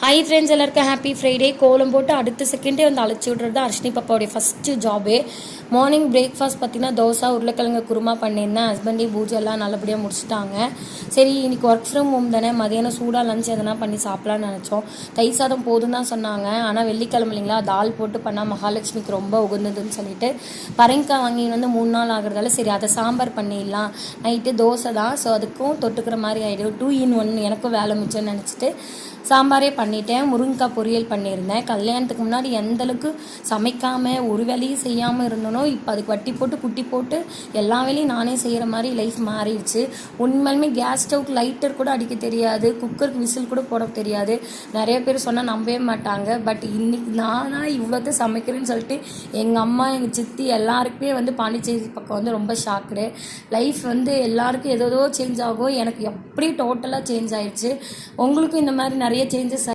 Hi friends, எல்லாருக்கும் happy Friday. கோலம் போட்டு அடுத்த செகண்டே வந்து அழைச்சி விட்றது தான் அர்ஷினி பாப்பாவுடைய ஃபஸ்ட்டு ஜாபே. மார்னிங் பிரேக்ஃபாஸ்ட் பார்த்தீங்கன்னா தோசை உருளைக்கிழங்கு குருமா பண்ணியிருந்தேன். ஹஸ்பண்டே பூஜை எல்லாம் நல்லபடியாக முடிச்சுட்டாங்க. சரி, இன்றைக்கி ஒர்க் ஃப்ரம் ஹோம் தானே, மதியானம் சூடாக லஞ்ச் எதனா பண்ணி சாப்பிட்லான்னு நினச்சோம். தயிர் சாதம் போதும் தான் சொன்னாங்க. ஆனால் வெள்ளிக்கிழமை இல்லைங்களா, தால் போட்டு பண்ணால் மகாலட்சுமிக்கு ரொம்ப உகந்ததுன்னு சொல்லிட்டு பரங்கிக்காய் வாங்கி வந்து 3 நாள் ஆகுறதால சரி அதை சாம்பார் பண்ணிடலாம். நைட்டு தோசை தான், ஸோ அதுக்கும் தொட்டுக்கிற மாதிரி ஆகிடும். 2 in 1 எனக்கும் வேலை மிச்சம்னு நினச்சிட்டு சாம்பாரே பண்ணிட்டேன். முருங்கைக்காய் பொரியல் பண்ணியிருந்தேன். கல்யாணத்துக்கு முன்னாடி எந்தளவுக்கு சமைக்காமல் ஒரு வேலையும் செய்யாமல் இருந்தனோ, இப்போ அதுக்கு வட்டி போட்டு குட்டி போட்டு எல்லா வேலையும் நானே செய்கிற மாதிரி லைஃப் மாறிடுச்சு. உண்மையுமே கேஸ் ஸ்டவ்க்கு லைட்டர் கூட அடிக்க தெரியாது, குக்கருக்கு விசில் கூட போட தெரியாது. நிறைய பேர் சொன்னால் நம்பவே மாட்டாங்க. பட் இன்றைக்கி நானாக இவ்வளோத்தையும் சமைக்கிறேன்னு சொல்லிட்டு எங்கள் அம்மா, எங்கள் சித்தி எல்லாருக்குமே வந்து பாண்டிச்சேரி பக்கம் வந்து ரொம்ப ஷாக்குடு. லைஃப் வந்து எல்லாருக்கும் ஏதோ சேஞ்ச் ஆகும், எனக்கு எப்படி டோட்டலாக சேஞ்ச் ஆயிடுச்சு. உங்களுக்கும் இந்த மாதிரி நிறைய சேஞ்சஸ்